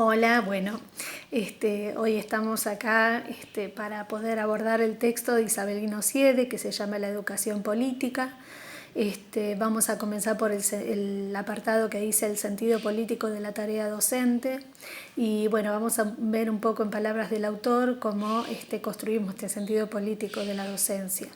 Hola, bueno, hoy estamos acá para poder abordar el texto de Isabelino Siede que se llama La educación política. Vamos a comenzar por el apartado que dice el sentido político de la tarea docente y bueno, vamos a ver un poco en palabras del autor cómo construimos este sentido político de la docencia.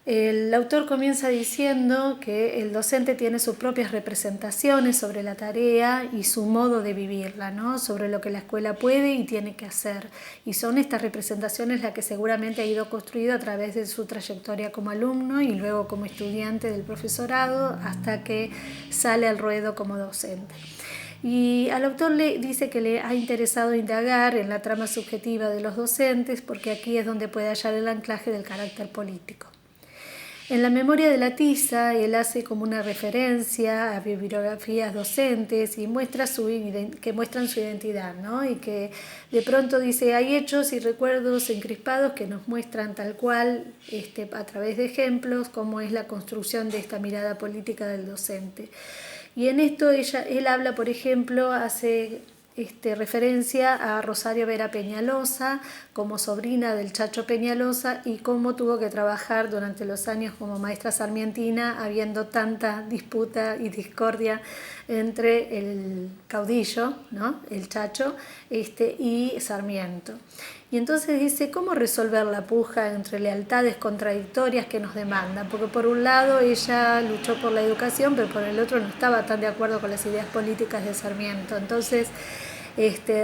El autor comienza diciendo que el docente tiene sus propias representaciones sobre la tarea y su modo de vivirla, ¿no? Sobre lo que la escuela puede y tiene que hacer. Y son estas representaciones las que seguramente ha ido construido a través de su trayectoria como alumno y luego como estudiante del profesorado hasta que sale al ruedo como docente. Y al autor le dice que le ha interesado indagar en la trama subjetiva de los docentes porque aquí es donde puede hallar el anclaje del carácter político. En la memoria de la tiza, él hace como una referencia a bibliografías docentes y que muestran su identidad, ¿no? Y que de pronto dice, hay hechos y recuerdos encrespados que nos muestran tal cual, a través de ejemplos, cómo es la construcción de esta mirada política del docente. Y en esto él habla, por ejemplo, hace referencia a Rosario Vera Peñalosa como sobrina del Chacho Peñalosa y cómo tuvo que trabajar durante los años como maestra sarmientina habiendo tanta disputa y discordia entre el caudillo, ¿no? El Chacho, y Sarmiento. Y entonces dice, ¿cómo resolver la puja entre lealtades contradictorias que nos demandan? Porque por un lado ella luchó por la educación, pero por el otro no estaba tan de acuerdo con las ideas políticas de Sarmiento. Entonces,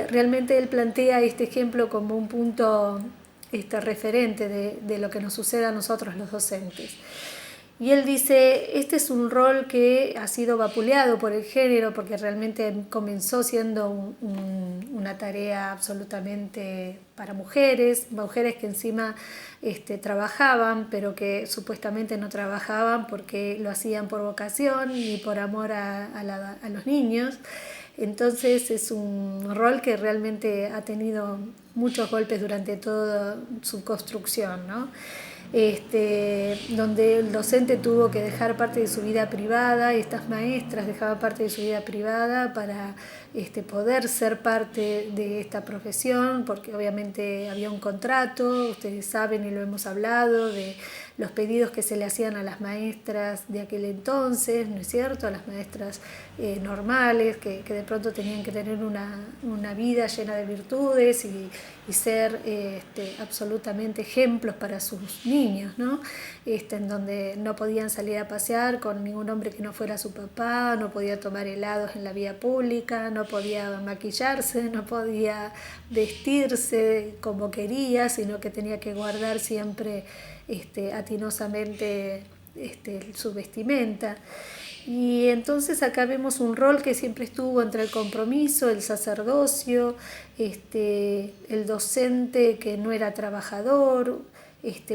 realmente él plantea este ejemplo como un punto referente de lo que nos sucede a nosotros los docentes. Y él dice, este es un rol que ha sido vapuleado por el género porque realmente comenzó siendo una tarea absolutamente para mujeres que encima trabajaban, pero que supuestamente no trabajaban porque lo hacían por vocación y por amor a los niños. Entonces es un rol que realmente ha tenido muchos golpes durante toda su construcción, ¿no? Donde el docente tuvo que dejar parte de su vida privada y estas maestras dejaban parte de su vida privada para poder ser parte de esta profesión, porque obviamente había un contrato, ustedes saben y lo hemos hablado, de los pedidos que se le hacían a las maestras de aquel entonces, ¿no es cierto?, a las maestras normales, que de pronto tenían que tener una vida llena de virtudes y ser absolutamente ejemplos para sus niños, ¿no? En donde no podían salir a pasear con ningún hombre que no fuera su papá, no podía tomar helados en la vía pública, no podía maquillarse, no podía vestirse como quería, sino que tenía que guardar siempre atinosamente su vestimenta. Y entonces acá vemos un rol que siempre estuvo entre el compromiso, el sacerdocio, el docente que no era trabajador,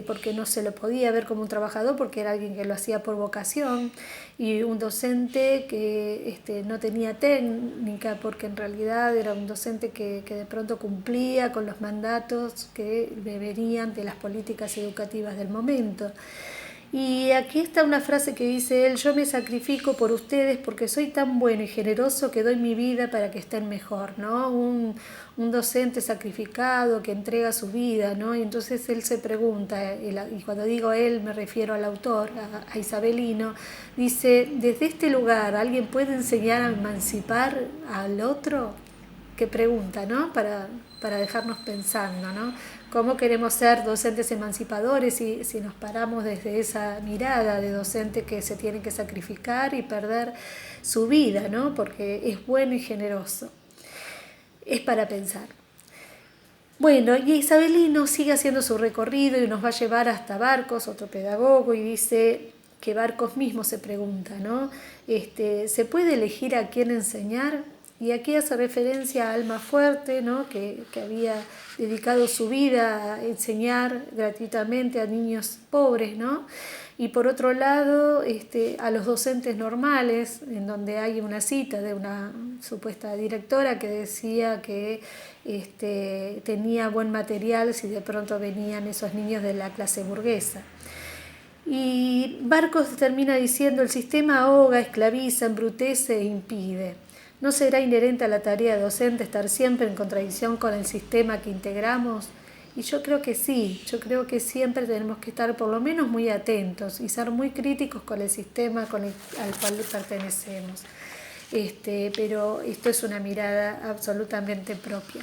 porque no se lo podía ver como un trabajador porque era alguien que lo hacía por vocación, y un docente que no tenía técnica porque en realidad era un docente que de pronto cumplía con los mandatos que venían de las políticas educativas del momento. Y aquí está una frase que dice él, yo me sacrifico por ustedes porque soy tan bueno y generoso que doy mi vida para que estén mejor, ¿no? Un docente sacrificado que entrega su vida, ¿no? Y entonces él se pregunta, y cuando digo él me refiero al autor, a Isabelino, dice, desde este lugar, ¿alguien puede enseñar a emancipar al otro? Qué pregunta, ¿no? Para dejarnos pensando, ¿no? ¿Cómo queremos ser docentes emancipadores si nos paramos desde esa mirada de docente que se tiene que sacrificar y perder su vida, ¿no? Porque es bueno y generoso. Es para pensar. Bueno, y Isabelino sigue haciendo su recorrido y nos va a llevar hasta Barcos, otro pedagogo, y dice que Barcos mismo se pregunta, ¿no? ¿Se puede elegir a quién enseñar? Y aquí hace referencia a Almafuerte, ¿no? que había dedicado su vida a enseñar gratuitamente a niños pobres, ¿no? Y por otro lado, a los docentes normales, en donde hay una cita de una supuesta directora que decía que tenía buen material si de pronto venían esos niños de la clase burguesa. Y Barcos termina diciendo, el sistema ahoga, esclaviza, embrutece e impide. ¿No será inherente a la tarea docente estar siempre en contradicción con el sistema que integramos? Y yo creo que sí, yo creo que siempre tenemos que estar por lo menos muy atentos y ser muy críticos con el sistema al cual pertenecemos. Pero esto es una mirada absolutamente propia.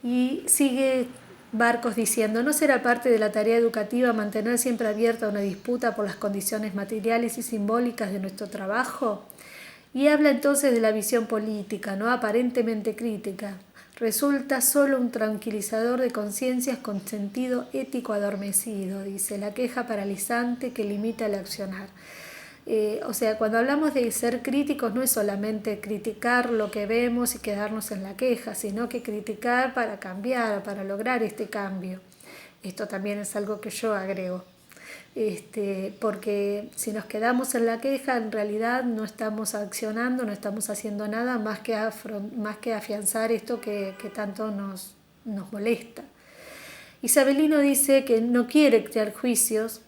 Y sigue Barcos diciendo, ¿no será parte de la tarea educativa mantener siempre abierta una disputa por las condiciones materiales y simbólicas de nuestro trabajo? Y habla entonces de la visión política, no aparentemente crítica. Resulta solo un tranquilizador de conciencias con sentido ético adormecido, dice, la queja paralizante que limita el accionar. O sea, cuando hablamos de ser críticos no es solamente criticar lo que vemos y quedarnos en la queja, sino que criticar para cambiar, para lograr este cambio. Esto también es algo que yo agrego. Porque si nos quedamos en la queja, en realidad no estamos accionando, no estamos haciendo nada más que afianzar esto que tanto nos molesta. Isabelino dice que no quiere crear juicios,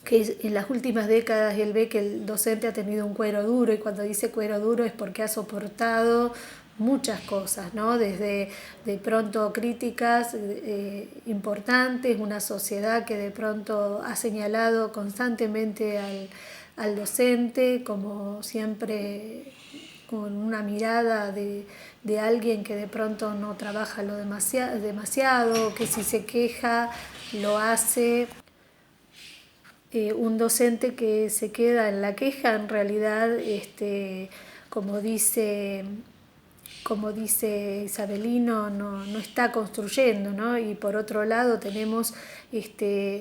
que en las últimas décadas él ve que el docente ha tenido un cuero duro, y cuando dice cuero duro es porque ha soportado muchas cosas, ¿no? Desde de pronto críticas importantes, una sociedad que de pronto ha señalado constantemente al docente como siempre con una mirada de alguien que de pronto no trabaja lo demasiado, que si se queja lo hace. Un docente que se queda en la queja, en realidad, como dice Isabelino, no está construyendo, ¿no? Y por otro lado tenemos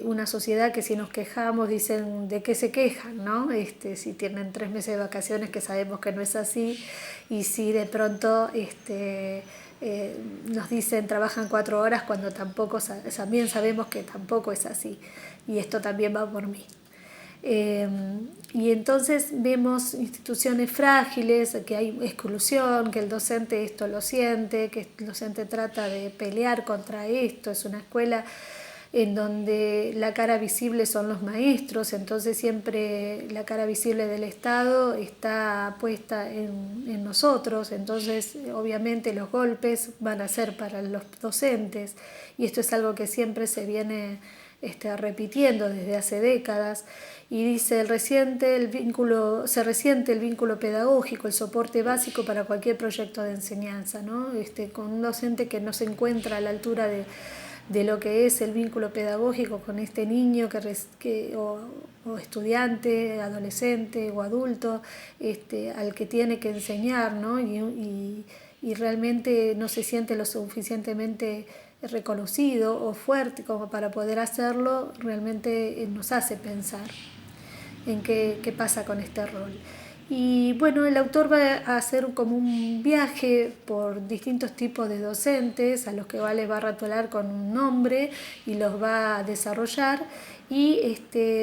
una sociedad que si nos quejamos dicen de qué se quejan, ¿no? Si tienen 3 meses de vacaciones, que sabemos que no es así, y si de pronto nos dicen trabajan 4 horas cuando también sabemos que tampoco es así, y esto también va por mí. Y entonces vemos instituciones frágiles, que hay exclusión, que el docente esto lo siente, que el docente trata de pelear contra esto. Es una escuela en donde la cara visible son los maestros, entonces siempre la cara visible del Estado está puesta en nosotros, entonces obviamente los golpes van a ser para los docentes, y esto es algo que siempre se viene repitiendo desde hace décadas. Y dice, se resiente el vínculo pedagógico, el soporte básico para cualquier proyecto de enseñanza, ¿no? Con un docente que no se encuentra a la altura de lo que es el vínculo pedagógico con este niño o estudiante, adolescente o adulto, al que tiene que enseñar, ¿no? Y realmente no se siente lo suficientemente reconocido o fuerte como para poder hacerlo, realmente nos hace pensar en qué pasa con este rol. Y bueno, el autor va a hacer como un viaje por distintos tipos de docentes a los que les va a ratolar con un nombre y los va a desarrollar, y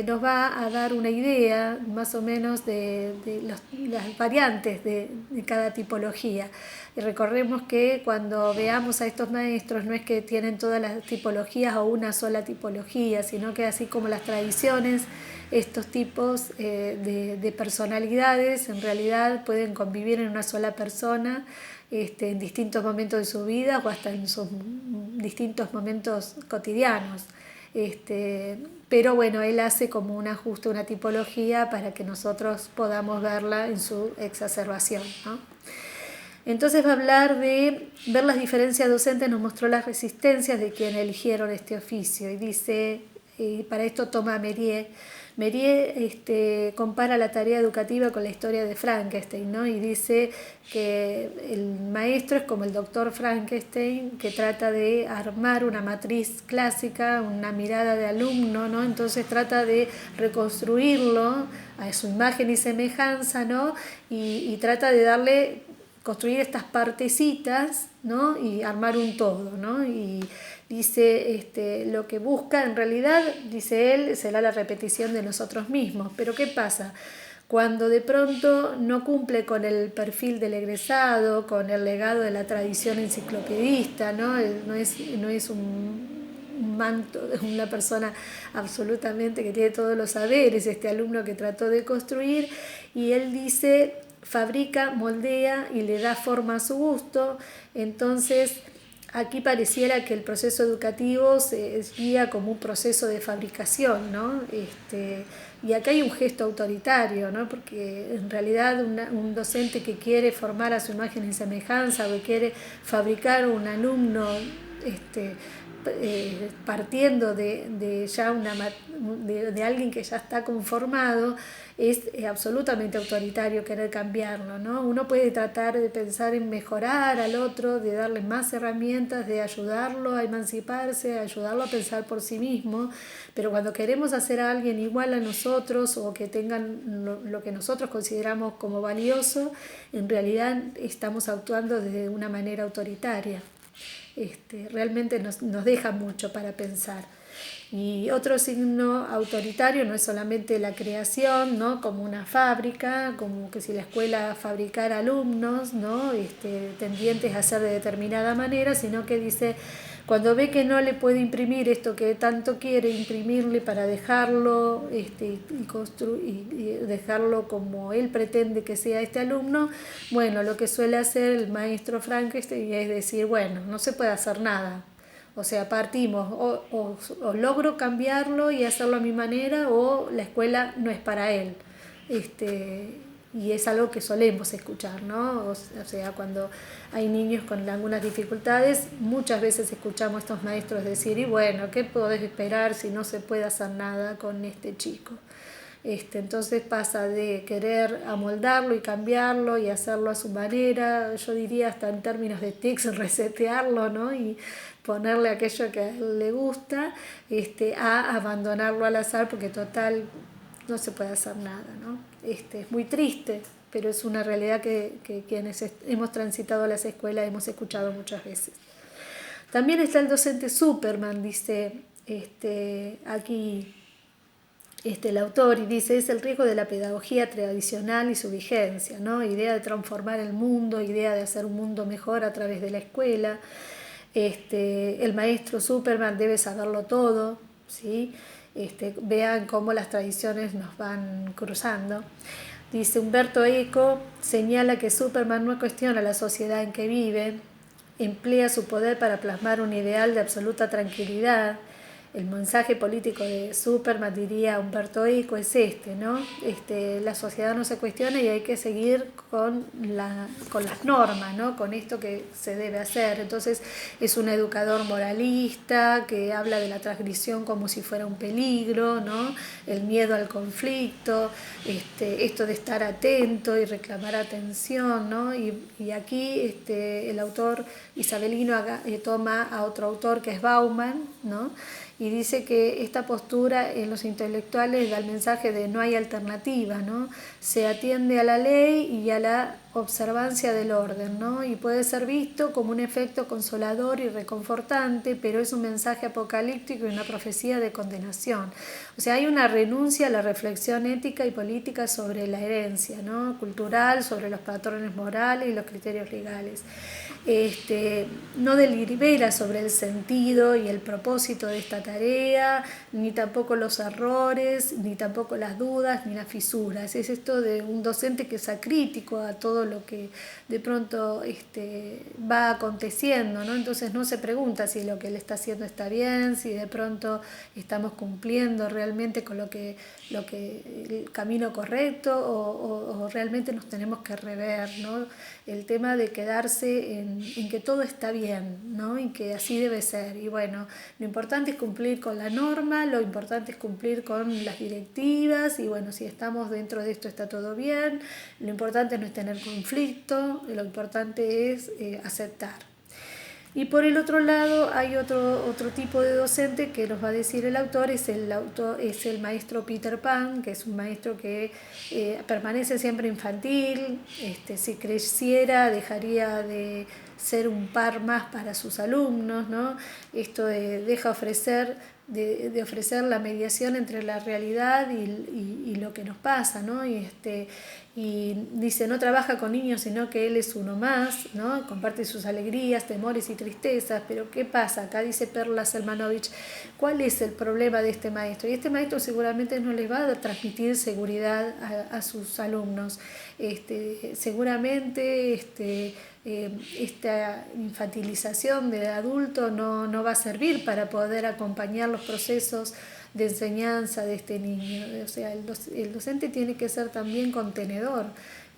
nos va a dar una idea más o menos de las variantes de cada tipología. Y recordemos que cuando veamos a estos maestros no es que tienen todas las tipologías o una sola tipología, sino que así como las tradiciones, estos tipos de personalidades en realidad pueden convivir en una sola persona en distintos momentos de su vida o hasta en sus distintos momentos cotidianos. Pero bueno, él hace como un ajuste, una tipología para que nosotros podamos verla en su exacerbación, ¿no? Entonces va a hablar de ver las diferencias docentes, nos mostró las resistencias de quienes eligieron este oficio, y dice, para esto toma Mériès, compara la tarea educativa con la historia de Frankenstein, ¿no? Y dice que el maestro es como el doctor Frankenstein, que trata de armar una matriz clásica, una mirada de alumno, ¿no? Entonces trata de reconstruirlo a su imagen y semejanza, ¿no? Y trata de construir estas partecitas, ¿no? Y armar un todo, ¿no? Y dice, lo que busca en realidad, dice él, será la repetición de nosotros mismos. Pero ¿qué pasa? Cuando de pronto no cumple con el perfil del egresado, con el legado de la tradición enciclopedista, ¿no? No es un manto, una persona absolutamente que tiene todos los saberes, este alumno que trató de construir, y él dice, fabrica, moldea y le da forma a su gusto. Entonces, aquí pareciera que el proceso educativo se guía como un proceso de fabricación, ¿no? Y acá hay un gesto autoritario, ¿no? Porque en realidad un docente que quiere formar a su imagen y semejanza o que quiere fabricar un alumno partiendo de ya de alguien que ya está conformado, es absolutamente autoritario querer cambiarlo, ¿no? Uno puede tratar de pensar en mejorar al otro, de darle más herramientas, de ayudarlo a emanciparse, ayudarlo a pensar por sí mismo, pero cuando queremos hacer a alguien igual a nosotros o que tengan lo que nosotros consideramos como valioso, en realidad estamos actuando de una manera autoritaria. Realmente nos deja mucho para pensar. Y otro signo autoritario no es solamente la creación, ¿no? Como una fábrica, como que si la escuela fabricara alumnos, ¿no? Tendientes a ser de determinada manera, sino que dice, cuando ve que no le puede imprimir esto que tanto quiere imprimirle para dejarlo y dejarlo como él pretende que sea este alumno, bueno, lo que suele hacer el maestro Frankenstein es decir, bueno, no se puede hacer nada. O sea, partimos, o logro cambiarlo y hacerlo a mi manera, o la escuela no es para él. Y es algo que solemos escuchar, ¿no? O sea, cuando hay niños con algunas dificultades, muchas veces escuchamos a estos maestros decir, y bueno, ¿qué podés esperar si no se puede hacer nada con este chico? Entonces pasa de querer amoldarlo y cambiarlo y hacerlo a su manera, yo diría hasta en términos de tics, resetearlo, ¿no? Y ponerle aquello que a él le gusta, a abandonarlo al azar porque total no se puede hacer nada, ¿no? Es muy triste, pero es una realidad que quienes hemos transitado las escuelas hemos escuchado muchas veces. También está el docente Superman, dice aquí el autor, y dice, es el riesgo de la pedagogía tradicional y su vigencia, ¿no? Idea de transformar el mundo, idea de hacer un mundo mejor a través de la escuela. El maestro Superman debe saberlo todo, ¿sí? Vean cómo las tradiciones nos van cruzando. Dice Humberto Eco, señala que Superman no cuestiona la sociedad en que vive, emplea su poder para plasmar un ideal de absoluta tranquilidad. El mensaje político de Superman, diría Humberto Eco, es ¿no? La sociedad no se cuestiona y hay que seguir con las normas, ¿no? Con esto que se debe hacer. Entonces es un educador moralista que habla de la transgresión como si fuera un peligro, ¿no? El miedo al conflicto, esto de estar atento y reclamar atención, ¿no? Y aquí el autor isabelino toma a otro autor que es Bauman, ¿no? Y dice que esta postura en los intelectuales da el mensaje de no hay alternativa, ¿no? Se atiende a la ley y a la observancia del orden, ¿no? Y puede ser visto como un efecto consolador y reconfortante, pero es un mensaje apocalíptico y una profecía de condenación. O sea, hay una renuncia a la reflexión ética y política sobre la herencia, ¿no? Cultural, sobre los patrones morales y los criterios legales. No delibera sobre el sentido y el propósito de esta tarea, ni tampoco los errores, ni tampoco las dudas, ni las fisuras. Es esto de un docente que es acrítico a todo lo que de pronto va aconteciendo, ¿no? Entonces no se pregunta si lo que él está haciendo está bien, si de pronto estamos cumpliendo realmente con el camino correcto o realmente nos tenemos que rever, ¿no? El tema de quedarse en que todo está bien, ¿no? Y que así debe ser. Y bueno, lo importante es cumplir con la norma, lo importante es cumplir con las directivas y bueno, si estamos dentro de esto está todo bien, lo importante no es tener conflicto, lo importante es aceptar. Y por el otro lado hay otro tipo de docente que nos va a decir el autor, es el maestro Peter Pan, que es un maestro que permanece siempre infantil, si creciera dejaría de ser un par más para sus alumnos, ¿no? Esto deja de ofrecer la mediación entre la realidad y lo que nos pasa, ¿no? Y y dice, no trabaja con niños, sino que él es uno más, ¿no? Comparte sus alegrías, temores y tristezas, pero ¿qué pasa? Acá dice Perla Selmanovich, ¿cuál es el problema de este maestro? Y este maestro seguramente no les va a transmitir seguridad a sus alumnos. Seguramente esta infantilización del adulto no va a servir para poder acompañar los procesos de enseñanza de este niño. O sea, el docente tiene que ser también contenedor.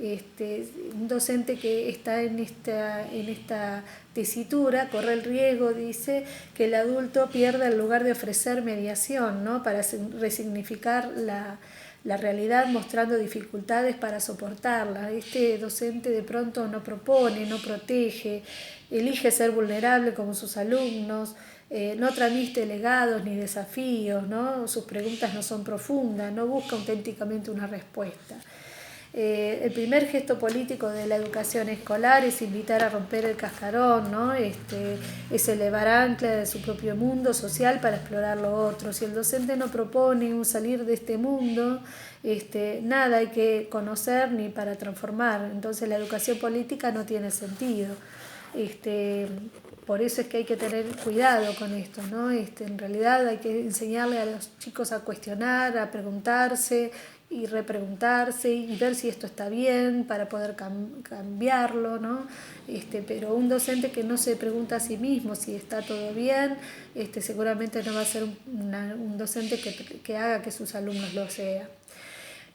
Un docente que está en esta tesitura corre el riesgo, dice, que el adulto pierda el lugar de ofrecer mediación, ¿no? Para resignificar la realidad, mostrando dificultades para soportarla. Este docente de pronto no propone, no protege, elige ser vulnerable como sus alumnos, no transmite legados ni desafíos, ¿no? Sus preguntas no son profundas, no busca auténticamente una respuesta. El primer gesto político de la educación escolar es invitar a romper el cascarón, ¿no? Es elevar ancla de su propio mundo social para explorar lo otro. Si el docente no propone un salir de este mundo, nada hay que conocer ni para transformar. Entonces la educación política no tiene sentido. Por eso es que hay que tener cuidado con esto, ¿no? En realidad hay que enseñarle a los chicos a cuestionar, a preguntarse y repreguntarse y ver si esto está bien para poder cambiarlo, ¿no? Pero un docente que no se pregunta a sí mismo si está todo bien, seguramente no va a ser un docente que haga que sus alumnos lo sean.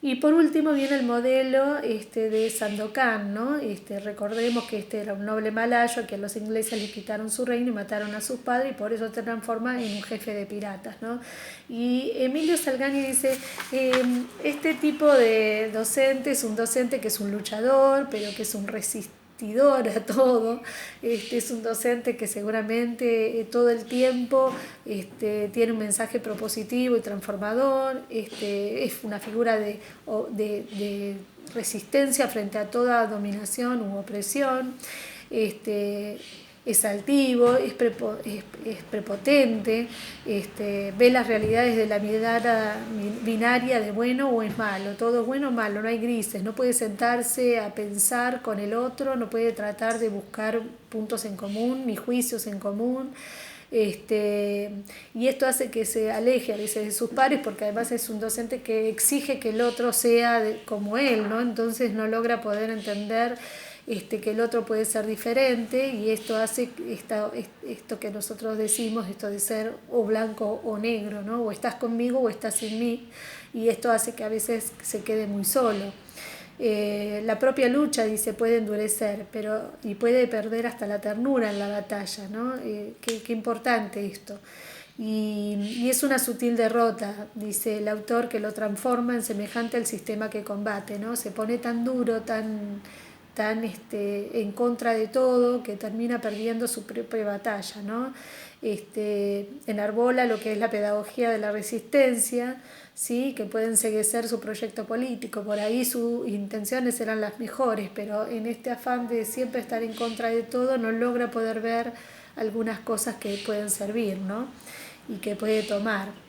Y por último viene el modelo de Sandokan, ¿no? Recordemos que era un noble malayo a que los ingleses le quitaron su reino y mataron a sus padres y por eso se transforma en un jefe de piratas, ¿no? Y Emilio Salgani dice, este tipo de docente es un docente que es un luchador, pero que es un resistente a todo, es un docente que seguramente todo el tiempo tiene un mensaje propositivo y transformador, es una figura de resistencia frente a toda dominación u opresión, es altivo, es prepotente, ve las realidades de la mirada binaria de bueno o es malo, todo es bueno o malo, no hay grises, no puede sentarse a pensar con el otro, no puede tratar de buscar puntos en común ni juicios en común. Y esto hace que se aleje a veces de sus pares porque además es un docente que exige que el otro sea como él, ¿no? Entonces no logra poder entender que el otro puede ser diferente y esto hace esto que nosotros decimos, esto de ser o blanco o negro, ¿no? O estás conmigo o estás sin mí, y esto hace que a veces se quede muy solo. La propia lucha, dice, puede endurecer y puede perder hasta la ternura en la batalla, ¿no? Qué importante esto. Y es una sutil derrota, dice el autor, que lo transforma en semejante al sistema que combate, ¿no? Se pone tan duro, tan en contra de todo, que termina perdiendo su propia batalla, ¿no? Enarbola lo que es la pedagogía de la resistencia, ¿sí? Que puede enceguecer su proyecto político, por ahí sus intenciones eran las mejores, pero en este afán de siempre estar en contra de todo no logra poder ver algunas cosas que pueden servir, ¿no? Y que puede tomar.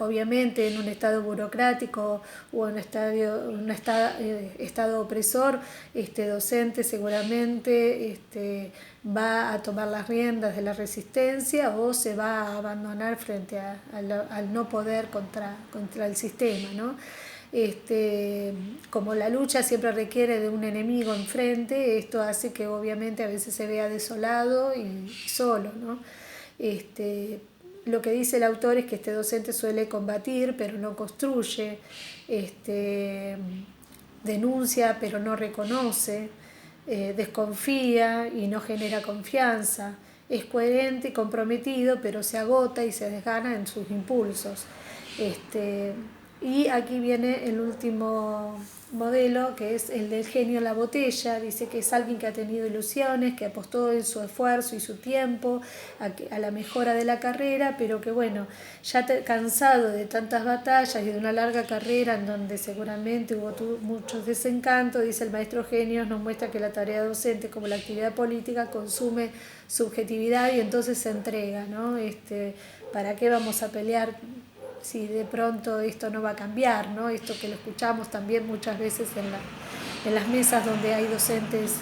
Obviamente en un estado burocrático o en un estado opresor, docente seguramente va a tomar las riendas de la resistencia o se va a abandonar frente al no poder contra el sistema, ¿no? Como la lucha siempre requiere de un enemigo enfrente, esto hace que obviamente a veces se vea desolado y solo, ¿no? Lo que dice el autor es que este docente suele combatir pero no construye, denuncia pero no reconoce, desconfía y no genera confianza, es coherente y comprometido pero se agota y se desgana en sus impulsos. Y aquí viene el último modelo, que es el del genio en la botella. Dice que es alguien que ha tenido ilusiones, que apostó en su esfuerzo y su tiempo a la mejora de la carrera, pero que bueno, ya cansado de tantas batallas y de una larga carrera en donde seguramente hubo muchos desencantos, dice el maestro Genios, nos muestra que la tarea docente como la actividad política consume subjetividad y entonces se entrega, ¿no? ¿Para qué vamos a pelear si de pronto esto no va a cambiar, ¿no? Esto que lo escuchamos también muchas veces en las mesas donde hay docentes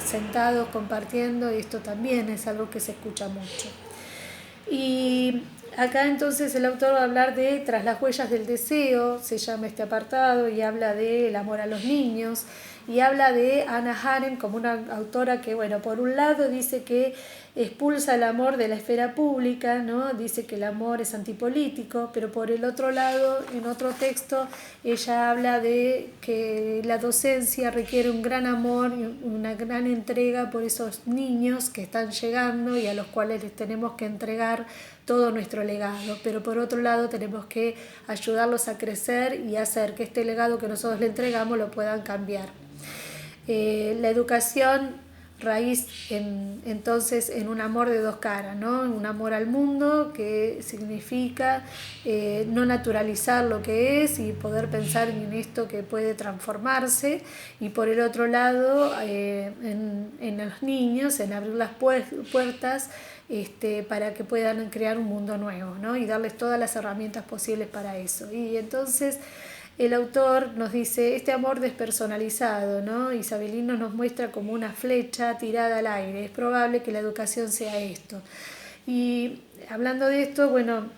sentados compartiendo, esto también es algo que se escucha mucho. Y acá entonces el autor va a hablar de Tras las huellas del deseo, se llama este apartado, y habla del amor a los niños, y habla de Hannah Arendt como una autora que, bueno, por un lado dice que expulsa el amor de la esfera pública, ¿no? Dice que el amor es antipolítico, pero por el otro lado, en otro texto, ella habla de que la docencia requiere un gran amor y una gran entrega por esos niños que están llegando y a los cuales les tenemos que entregar todo nuestro legado, pero por otro lado tenemos que ayudarlos a crecer y hacer que este legado que nosotros le entregamos lo puedan cambiar. La educación raíz entonces en un amor de dos caras, ¿no? Un amor al mundo que significa no naturalizar lo que es y poder pensar en esto que puede transformarse, y por el otro lado en los niños, en abrir las puertas para que puedan crear un mundo nuevo, ¿no? Y darles todas las herramientas posibles para eso. Y entonces el autor nos dice, este amor despersonalizado, ¿no? Isabelino nos muestra como una flecha tirada al aire. Es probable que la educación sea esto. Y hablando de esto, bueno,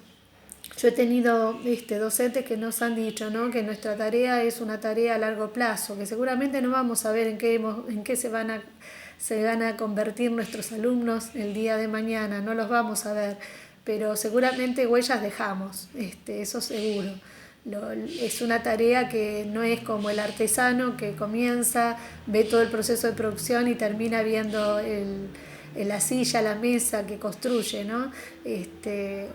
yo he tenido docentes que nos han dicho, ¿no? Que nuestra tarea es una tarea a largo plazo, que seguramente no vamos a ver en qué se van a convertir nuestros alumnos el día de mañana, no los vamos a ver, pero seguramente huellas dejamos, eso seguro. Es una tarea que no es como el artesano que comienza, ve todo el proceso de producción y termina viendo la silla, la mesa que construye, ¿no?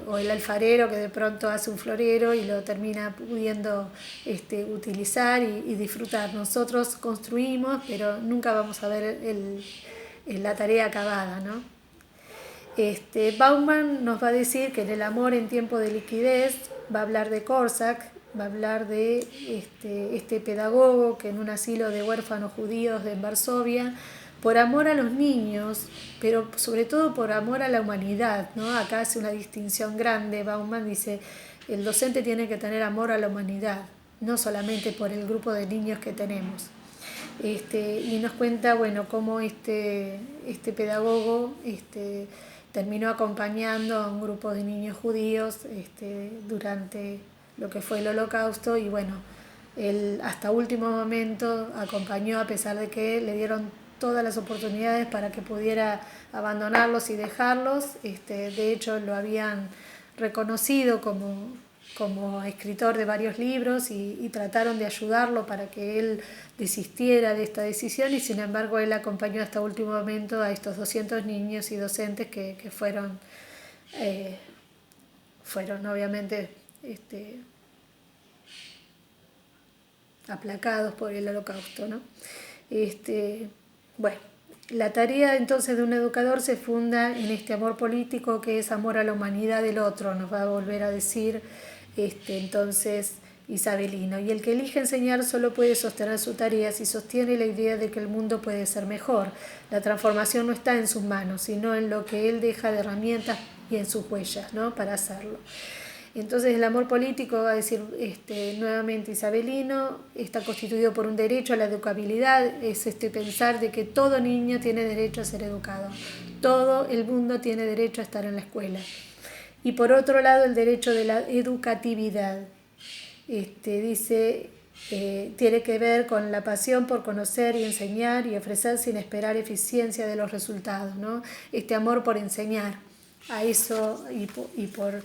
O el alfarero que de pronto hace un florero y lo termina pudiendo utilizar y disfrutar. Nosotros construimos, pero nunca vamos a ver la tarea acabada, ¿no? Bauman nos va a decir que en el amor en tiempo de liquidez va a hablar de Korsak, va a hablar de este pedagogo que en un asilo de huérfanos judíos en Varsovia, por amor a los niños, pero sobre todo por amor a la humanidad, ¿no? Acá hace una distinción grande. Bauman dice, el docente tiene que tener amor a la humanidad, no solamente por el grupo de niños que tenemos. Y nos cuenta, bueno, cómo este pedagogo terminó acompañando a un grupo de niños judíos durante lo que fue el Holocausto, y bueno, él hasta último momento acompañó, a pesar de que le dieron todas las oportunidades para que pudiera abandonarlos y dejarlos. De hecho lo habían reconocido como escritor de varios libros y trataron de ayudarlo para que él desistiera de esta decisión, y sin embargo él acompañó hasta último momento a estos 200 niños y docentes que fueron obviamente aplacados por el Holocausto, ¿no? Bueno, la tarea entonces de un educador se funda en este amor político que es amor a la humanidad del otro, nos va a volver a decir entonces Isabelino. Y el que elige enseñar solo puede sostener su tarea si sostiene la idea de que el mundo puede ser mejor. La transformación no está en sus manos, sino en lo que él deja de herramientas y en sus huellas, ¿no? Para hacerlo. Entonces el amor político, va a decir nuevamente Isabelino, está constituido por un derecho a la educabilidad, es pensar de que todo niño tiene derecho a ser educado, todo el mundo tiene derecho a estar en la escuela. Y por otro lado el derecho de la educatividad, dice, tiene que ver con la pasión por conocer y enseñar y ofrecer sin esperar eficiencia de los resultados, ¿no? Este amor por enseñar a eso y por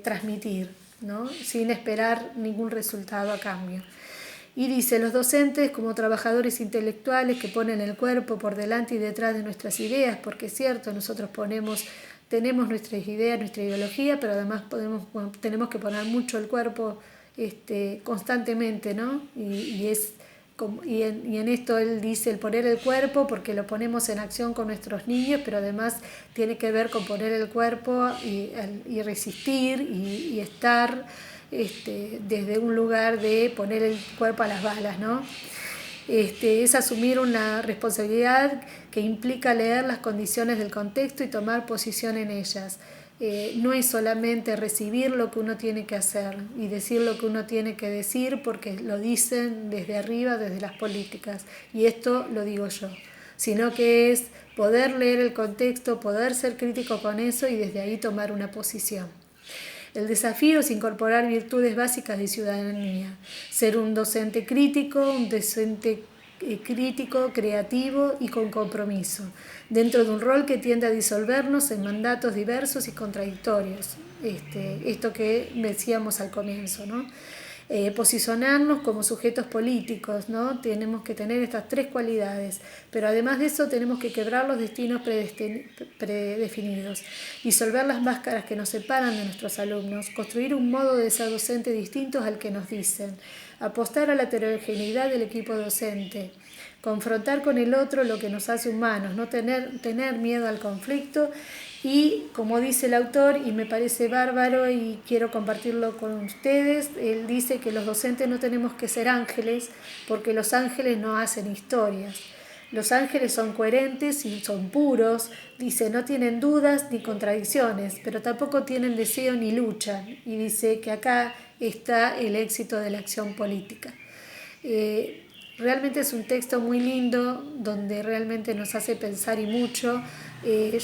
transmitir, ¿no? Sin esperar ningún resultado a cambio. Y dice, los docentes como trabajadores intelectuales que ponen el cuerpo por delante y detrás de nuestras ideas, porque es cierto, nosotros tenemos nuestras ideas, nuestra ideología, pero además tenemos que poner mucho el cuerpo constantemente, ¿no? Y en esto él dice el poner el cuerpo, porque lo ponemos en acción con nuestros niños, pero además tiene que ver con poner el cuerpo y resistir y estar desde un lugar de poner el cuerpo a las balas, ¿no? Es asumir una responsabilidad que implica leer las condiciones del contexto y tomar posición en ellas. no es solamente recibir lo que uno tiene que hacer y decir lo que uno tiene que decir porque lo dicen desde arriba, desde las políticas, y esto lo digo yo, sino que es poder leer el contexto, poder ser crítico con eso y desde ahí tomar una posición. El desafío es incorporar virtudes básicas de ciudadanía, ser un docente crítico, creativo y con compromiso, dentro de un rol que tiende a disolvernos en mandatos diversos y contradictorios. Esto que decíamos al comienzo, ¿no? Posicionarnos como sujetos políticos, ¿no? Tenemos que tener estas tres cualidades, pero además de eso tenemos que quebrar los destinos predefinidos, disolver las máscaras que nos separan de nuestros alumnos, construir un modo de ser docente distinto al que nos dicen, apostar a la heterogeneidad del equipo docente, confrontar con el otro lo que nos hace humanos, no tener miedo al conflicto y, como dice el autor, y me parece bárbaro y quiero compartirlo con ustedes, él dice que los docentes no tenemos que ser ángeles porque los ángeles no hacen historias. Los ángeles son coherentes y son puros, dice, no tienen dudas ni contradicciones, pero tampoco tienen deseo ni lucha, y dice que acá está el éxito de la acción política. Realmente es un texto muy lindo, donde realmente nos hace pensar y mucho.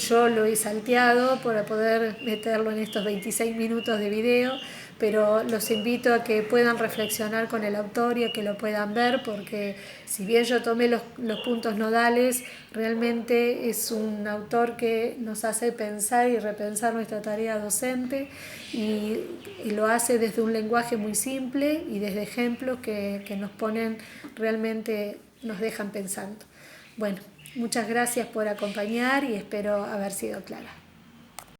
Yo lo he salteado para poder meterlo en estos 26 minutos de video, pero los invito a que puedan reflexionar con el autor y a que lo puedan ver, porque si bien yo tomé los puntos nodales, realmente es un autor que nos hace pensar y repensar nuestra tarea docente y lo hace desde un lenguaje muy simple y desde ejemplos que nos ponen realmente, nos dejan pensando. Bueno, muchas gracias por acompañar y espero haber sido clara.